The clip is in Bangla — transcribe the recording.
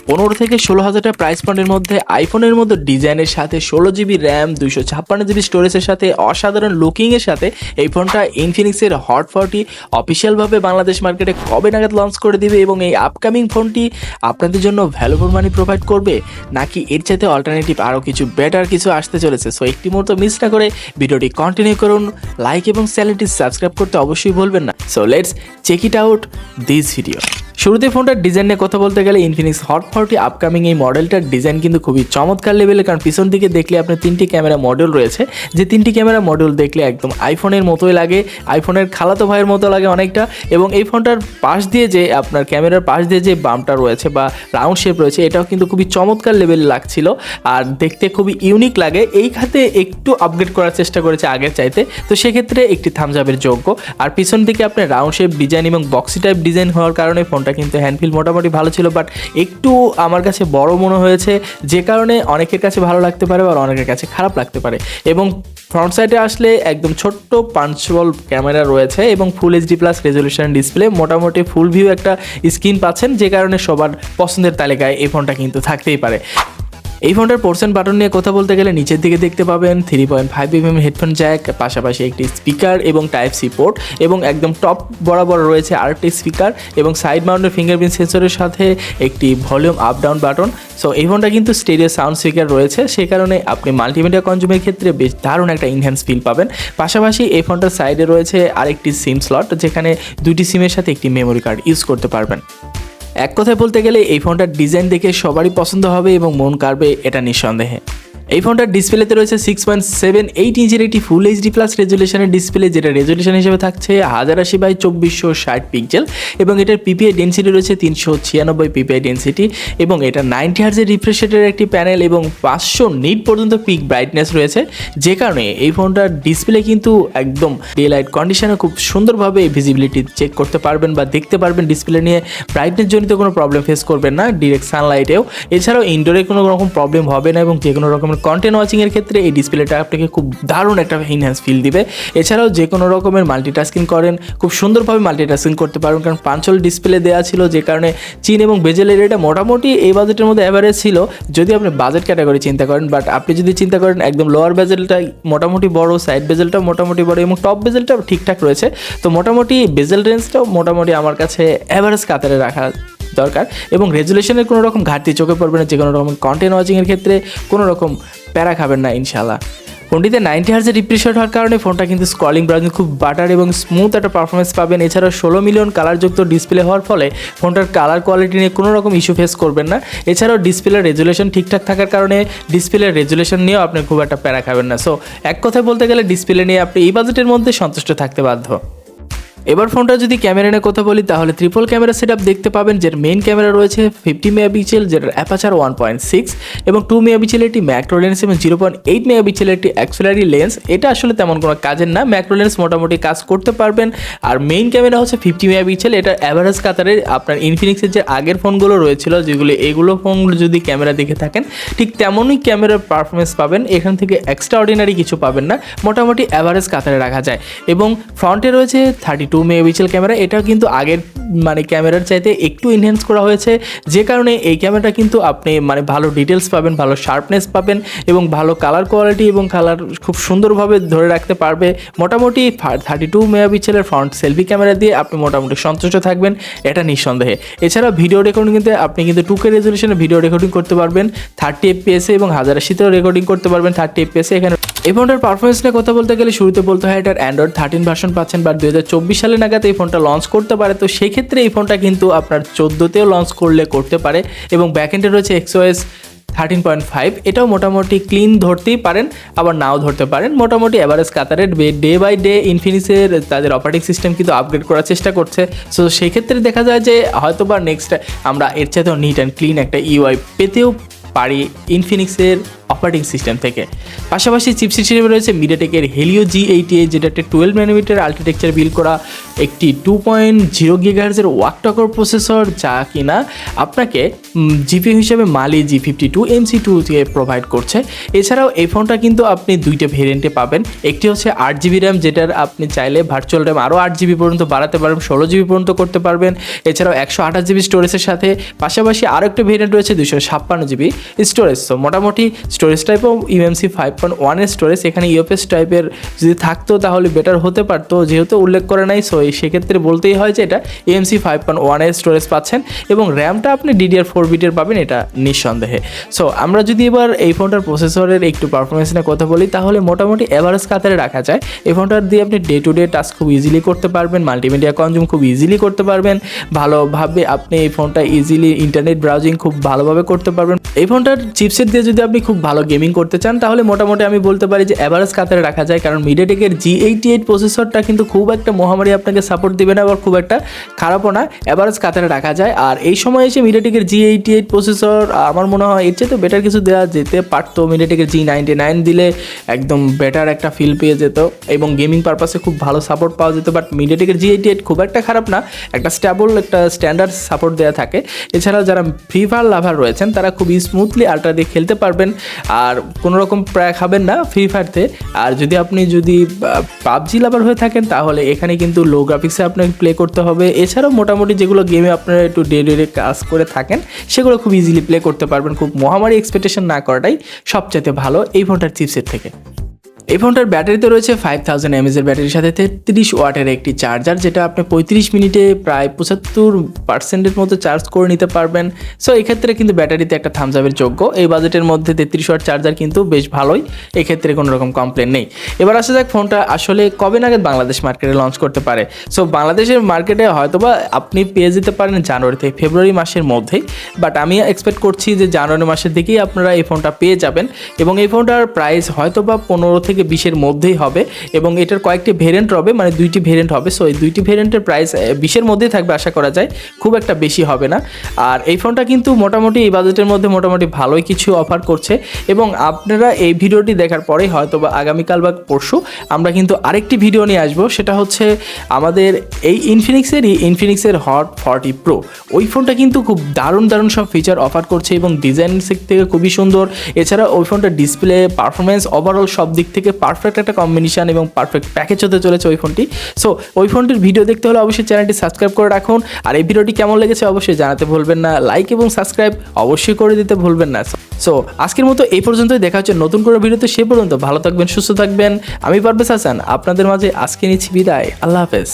15 থেকে 16,000 টাকা প্রাইস পয়েন্টের মধ্যে আইফোনের মতো ডিজাইনের সাথে 16GB র্যাম 256GB স্টোরেজের সাথে অসাধারণ লুকিংয়ের সাথে এই ফোনটা ইনফিনিক্সের হট 40 অফিসিয়ালভাবে বাংলাদেশ মার্কেটে কবে নাগাদ লঞ্চ করে দিবে এবং এই আপকামিং ফোনটি আপনাদের জন্য ভ্যালু ফর মানি প্রোভাইড করবে নাকি এর চাইতে অল্টারনেটিভ আরও কিছু বেটার কিছু আসতে চলেছে। সো একটি মুহূর্ত মিস না করে ভিডিওটি কন্টিনিউ করুন, লাইক এবং চ্যানেলটি সাবস্ক্রাইব করতে অবশ্যই ভুলবেন না। So let's check it out this video. শুরুতে ফোনটার ডিজাইন নিয়ে কথা বলতে গেলে ইনফিনিক্স হট 40 আপকামিং এই মডেলটার ডিজাইন কিন্তু খুবই চমৎকার লেভেলের, কারণ পিছন দিকে দেখলে আপনার 3টি ক্যামেরা মডিউল রয়েছে, যে 3টি ক্যামেরা মডিউল দেখলে একদম আইফোনের মতোই লাগে, আইফোনের খালাতো ভাইয়ের মতো লাগে অনেকটা। এবং এই ফোনটার পাশ দিয়ে যে আপনার ক্যামেরার পাশ দিয়ে যে বামটা রয়েছে বা রাউন্ড শেপ রয়েছে এটাও কিন্তু খুবই চমৎকার লেভেল লাগছিল আর দেখতে খুবই ইউনিক লাগে। এই খাতে একটু আপগ্রেড করার চেষ্টা করেছে আগের চাইতে, তো সেক্ষেত্রে একটি থামস আপের যোগ্য। আর পিছন দিকে আপনার রাউন্ড শেপ ডিজাইন এবং বক্সি টাইপ ডিজাইন হওয়ার কারণে ফোনটা কিন্তু হ্যান্ডফিল মোটামুটি ভালো ছিল, বাট একটু আমার কাছে বড় মনে হয়েছে, যে কারণে অনেকের কাছে ভালো লাগতে পারে আর অনেকের কাছে খারাপ লাগতে পারে। এবং ফ্রন্ট সাইডে আসলে একদম ছোট্ট পাঞ্চবল ক্যামেরা রয়েছে এবং full HD plus resolution display, মোটামুটি ফুল ভিউ একটা স্ক্রিন পাচ্ছেন, যে কারণে সবার পছন্দের তালিকায় এই ফোনটা কিন্তু থাকতেই পারে। এই ফোনটার পোর্শন বাটন নিয়ে কথা বলতে গেলে নিচের দিকে দেখতে পাবেন 3.5mm হেডফোন জ্যাক, পাশাপাশি একটি স্পিকার এবং টাইপ সি পোর্ট, এবং একদম টপ বরাবর রয়েছে আরেকটি স্পিকার এবং সাইড মাউন্টের ফিঙ্গারপ্রিন্ট সেন্সরের সাথে একটি volume up down button. So এই ফোনটা কিন্তু স্টেরিও সাউন্ড স্পিকার রয়েছে, সেই কারণে আপনি মাল্টিমিডিয়া কনজিউমের ক্ষেত্রে বেশ দারুণ একটা ইনহ্যান্স ফিল পাবেন। পাশাপাশি এই ফোনটার সাইডে রয়েছে আরেকটি সিম স্লট, যেখানে 2টি সিমের সাথে একটি মেমোরি কার্ড ইউজ করতে পারবেন। এক কথায় বলতে গেলে এই ফোনটার ডিজাইন দেখে সবারই পছন্দ হবে এবং মন কাড়বে এটা নিঃসন্দেহে। এই ফোনটার ডিসপ্লেতে রয়েছে 6.78 ইঞ্চের একটি ফুল এইচডি প্লাস রেজলিউশনের ডিসপ্লে, যেটা রেজলিউশন হিসেবে থাকছে 1080x2460 পিক্সেল এবং এটার পিপিআই ডেন্সিটি রয়েছে 396 পিপিআই ডেন্সিটি এবং এটা 90 হার্জের রিফ্রেশ রেটের একটি প্যানেল এবং 500 নিট পর্যন্ত পিক ব্রাইটনেস রয়েছে, যে কারণে এই ফোনটার ডিসপ্লে কিন্তু একদম ডে লাইট কন্ডিশনে খুব সুন্দরভাবে ভিজিবিলিটি চেক করতে পারবেন বা দেখতে পারবেন। ডিসপ্লে নিয়ে ব্রাইটনেস জনিত কোনো প্রবলেম ফেস করবেন না ডিরেক্ট সানলাইটেও। এছাড়াও ইনডোরে কোনো রকম প্রবলেম হবে না এবং যে কোনো রকমের কন্টেন্ট ওয়াচিংয়ের ক্ষেত্রে এই ডিসপ্লেটা আপনাকে খুব দারুণ একটা ইনহ্যান্স ফিল দিবে। এছাড়াও যে কোনো রকমের মাল্টিটাস্কিং করেন খুব সুন্দরভাবে মাল্টিটাস্কিং করতে পারবেন, কারণ পাঞ্চল ডিসপ্লে দেওয়া ছিল, যে কারণে চিন এবং বেজেলের এটা মোটামুটি এই বাজেটের মধ্যে অ্যাভারেজ ছিল যদি আপনি বাজেট ক্যাটাগরি চিন্তা করেন। বাট আপনি যদি চিন্তা করেন একদম লোয়ার বেজেলটা মোটামুটি বড়, সাইড বেজেলটাও মোটামুটি বড় এবং টপ বেজেলটাও ঠিকঠাক রয়েছে, তো মোটামুটি বেজেল রেঞ্জটাও মোটামুটি আমার কাছে অ্যাভারেজ কাতারে রাখা দরকার এবং রেজুলেশনের কোনো রকম ঘাটতি চোখে পড়বে না, যে কোনো রকম কন্টেন্ট ওয়াচিংয়ের ক্ষেত্রে কোনো রকম প্যারা খাবেন না ইনশাআল্লাহ। ফোনটিতে 90 হার্জের রিফ্রেশ রেট হওয়ার কারণে ফোনটা কিন্তু স্ক্রলিং ব্রাউজিং খুব বাটার এবং স্মুথ একটা পারফরমেন্স পাবেন। এছাড়াও 16 মিলিয়ন কালারযুক্ত ডিসপ্লে হওয়ার ফলে ফোনটার কালার কোয়ালিটি নিয়ে কোনো রকম ইস্যু ফেস করবেন না। এছাড়াও ডিসপ্লের রেজুলেশন ঠিকঠাক থাকার কারণে ডিসপ্লের রেজুলেশন নিয়েও আপনি খুব একটা প্যারা খাবেন না। সো এক কথায় বলতে গেলে ডিসপ্লে নিয়ে আপনি এই বাজেটের মধ্যে সন্তুষ্ট থাকতে বাধ্য। এবার ফোনটা যদি ক্যামেরা নিয়ে কথা বলি তাহলে ট্রিপল ক্যামেরা সেটআপ দেখতে পাবেন, যের মেইন ক্যামেরা রয়েছে 50 মেগাপিক্সেল, যেটার অ্যাপাচার 1.6 এবং 2 মেগাপিক্সেলের একটি ম্যাক্রো লেন্স এবং 0.8 মেগাপিক্সেলের একটি অ্যাক্সিলারি লেন্স। এটা আসলে তেমন কোনো কাজের না, ম্যাক্রো লেন্স মোটামুটি কাজ করতে পারবেন। আর মেইন ক্যামেরা হচ্ছে 50 মেগাপিক্সেল, এটা অ্যাভারেজ কাতারের আপনার ইনফিনিক্সের যে আগের ফোনগুলো রয়েছিল, যেগুলো এগুলো ফোনগুলো যদি ক্যামেরা দেখে থাকেন ঠিক তেমনই ক্যামেরার পারফরমেন্স পাবেন, এখান থেকে এক্সট্রা অর্ডিনারি কিছু পাবেন না, মোটামুটি অ্যাভারেজ কাতারে রাখা যায়। এবং ফ্রন্টে রয়েছে 32 মেগাপিক্সেল ক্যামেরা, এটা কিন্তু আগের ক্যামেরার চাইতে একটু এনহ্যান্স করা হয়েছে, যে কারণে এই ক্যামেরাটা কিন্তু আপনি ভালো ডিটেলস পাবেন, ভালো শার্পনেস পাবেন এবং ভালো কালার কোয়ালিটি এবং কালার খুব সুন্দরভাবে ধরে রাখতে পারবে। মোটামুটি 32 মেগাপিক্সেলের ফ্রন্ট সেলফি ক্যামেরা দিয়ে আপনি মোটামুটি সন্তুষ্ট থাকবেন, এটা নিঃসন্দেহে। এছাড়া ভিডিও রেকর্ডিং আপনি কিন্তু 2K রেজলিউশনে ভিডিও রেকর্ডিং করতে পারবেন 30 FPS এবং 1080তেও রেকর্ডিং করতে পারবেন 30 FPS। এখানে এই ফোনটার পারফরমেন্স নিয়ে কথা বলতে গেলে শুরুতে বলতে হয় এটার অ্যান্ড্রয়েড 13 ভার্সন পাচ্ছেন, বা 2024 সালে নাগাদ এই ফোনটা লঞ্চ করতে পারে, তো সেক্ষেত্রে এই ফোনটা কিন্তু আপনার 14তেও লঞ্চ করলে করতে পারে। এবং ব্যাকএন্ডে রয়েছে XOS 13.5, এটাও মোটামুটি ক্লিন ধরতেই পারেন আবার নাও ধরতে পারেন, মোটামুটি অ্যাভারেজ কাতারের ডে বাই ডে ইনফিনিক্সের তাদের অপারেটিং সিস্টেম কিন্তু আপগ্রেড করার চেষ্টা করছে। সো সেই ক্ষেত্রে দেখা যায় যে হয়তো বা নেক্সট আমরা এর চাইতেও নিট অ্যান্ড ক্লিন একটা ইউআই পেতেও পারি ইনফিনিক্সের অপারেটিং সিস্টেম থেকে। পাশাপাশি চিপসেট হিসেবে রয়েছে মিডিয়াটেকের হেলিও G88, যেটা একটা 12 ন্যানোমিটার আর্কিটেকচার বিল্ড করা একটি 2.0 গিগাহার্জের ওয়াক-টকার প্রসেসর, যা কিনা আপনাকে জিপিইউ হিসেবে মালি G52 MC2 থেকে প্রোভাইড করছে। এছাড়াও এই ফোনটা কিন্তু আপনি দুইটা ভেরিয়েন্টে পাবেন। একটি হচ্ছে 8GB র্যাম, যেটার আপনি চাইলে ভার্চুয়াল র্যাম আরও 8GB পর্যন্ত বাড়াতে পারবেন, 16GB পর্যন্ত করতে পারবেন। এছাড়াও 128GB স্টোরেজের সাথে পাশাপাশি আরও একটা ভেরিয়েন্ট রয়েছে 256GB স্টোরেজ। তো মোটামুটি স্টোরেজ টাইপও UMC 5.1 এর স্টোরেজ। এখানে ইউএফএস টাইপের যদি থাকতো তাহলে বেটার হতে পারতো, যেহেতু উল্লেখ করে নাই, সো সেক্ষেত্রে বলতেই হয় যে এটা UMC 5.1 এর স্টোরেজ পাচ্ছেন এবং র্যামটা আপনি DDR4 বিটের পাবেন, এটা নিঃসন্দেহে। সো আমরা যদি এবার এই ফোনটার প্রসেসরের একটু পারফরমেন্স নিয়ে কথা বলি, তাহলে মোটামুটি এভারেজ কাতারে রাখা যায়। এই ফোনটার দিয়ে আপনি ডে টু ডে টাস্ক খুব ইজিলি করতে পারবেন, মাল্টিমিডিয়া কনজিউম খুব ইজিলি করতে পারবেন, ভালোভাবে আপনি এই ফোনটা ইজিলি ইন্টারনেট ব্রাউজিং খুব ভালোভাবে করতে পারবেন। এই ফোনটার চিপসেট দিয়ে যদি আপনি খুব ভালো গেমিং করতে চান, তাহলে মোটামুটি আমি বলতে পারি যে এভারেজ কাতারে রাখা যায়, কারণ মিডিয়াটেকের G88 প্রসেসরটা কিন্তু খুব একটা মহামারী আপনাকে সাপোর্ট দেবে না, আবার খুব একটা খারাপও না, এভারেজ কাতারে রাখা যায়। আর এই সময় এসে মিডিয়াটেকের G88 প্রসেসর আমার মনে হয় এর চেয়ে তো বেটার কিছু দেওয়া যেতে পারতো। মিডিয়াটেকের G99 দিলে একদম বেটার একটা ফিল পেয়ে যেত এবং গেমিং পারপাসে খুব ভালো সাপোর্ট পাওয়া যেত। বাট মিডিয়াটেকের G88 খুব একটা খারাপ না, একটা স্টেবল একটা স্ট্যান্ডার্ড সাপোর্ট দেওয়া থাকে। এছাড়াও যারা ফ্রি ফায়ার লাভার রয়েছেন তারা খুব স্মুথলি আল্ট্রা দিয়ে খেলতে পারবেন আর কোনো রকম প্রায় খাবেন না ফ্রি ফায়ারতে। আর যদি আপনি পাবজি লাভার হয়ে থাকেন তাহলে এখানে কিন্তু লো গ্রাফিক্সে আপনাকে প্লে করতে হবে। এছাড়াও মোটামুটি যেগুলো গেমে আপনারা একটু ডে কাজ করে থাকেন সেগুলো খুব ইজিলি প্লে করতে পারবেন। খুব মহামারী এক্সপেকটেশন না করাটাই সবচেয়ে ভালো এই ফোনটার চিপসেট থেকে। এই ফোনটার ব্যাটারিতে রয়েছে 5000 mAh ব্যাটারির সাথে 33 ওয়াটের একটি চার্জার, যেটা আপনি 35 মিনিটে প্রায় 75% মতো চার্জ করে নিতে পারবেন। সো এক্ষেত্রে কিন্তু ব্যাটারিতে একটা থামস আপের যোগ্য। এই বাজেটের মধ্যে 33 ওয়াট চার্জার কিন্তু বেশ ভালোই, এক্ষেত্রে কোনো রকম কমপ্লেন নেই। এবার আসা যাক ফোনটা আসলে কবে নাগাদ বাংলাদেশ মার্কেটে লঞ্চ করতে পারে। সো বাংলাদেশের মার্কেটে হয়তোবা আপনি পেয়ে যেতে পারেন জানুয়ারি থেকে ফেব্রুয়ারি মাসের মধ্যেই, বাট আমি এক্সপেক্ট করছি যে জানুয়ারি মাসের দিকেই আপনারা এই ফোনটা পেয়ে যাবেন এবং এই ফোনটার প্রাইস হয়তোবা 15 থেকে 20-এর মধ্যেই হবে এবং এটার কয়েকটি ভেরিয়েন্ট হবে, মানে দুইটি ভেরিয়েন্ট হবে। সো এই দুইটি ভেরিয়েন্টের প্রাইস 20-এর মধ্যেই থাকবে আশা করা যায়, খুব একটা বেশি হবে না। আর এই ফোনটা কিন্তু মোটামুটি এই বাজেটের মধ্যে মোটামুটি ভালোই কিছু অফার করছে এবং আপনারা এই ভিডিওটি দেখার পরেই হয়তো বা আগামীকাল বা পরশু আমরা কিন্তু আরেকটি ভিডিও নিয়ে আসবো, সেটা হচ্ছে আমাদের এই ইনফিনিক্সের হট 40 প্রো। ওই ফোনটা কিন্তু খুব দারুণ সব ফিচার অফার করছে এবং ডিজাইন থেকে খুবই সুন্দর। এছাড়া ওই ফোনটা ডিসপ্লে পারফরমেন্স ওভারঅল সব দিক থেকে পারফেক্ট একটা কম্বিনেশন এবং পারফেক্ট প্যাকেজ হতে চলেছে ওই ফোনটি। সো ওই ফোনটির ভিডিও দেখতে হলে অবশ্যই চ্যানেলটি সাবস্ক্রাইব করে রাখুন। আর এই ভিডিওটি কেমন লেগেছে অবশ্যই জানাতে ভুলবেন না, লাইক এবং সাবস্ক্রাইব অবশ্যই করে দিতে ভুলবেন না। সো আজকের মতো এই পর্যন্তই, দেখা হচ্ছে নতুন করে ভিডিওতে। সে পর্যন্ত ভালো থাকবেন, সুস্থ থাকবেন। আমি পারভেজ হাসান আপনাদের মাঝে আজকে নিচ্ছি বিদায়। আল্লাহ হাফেজ।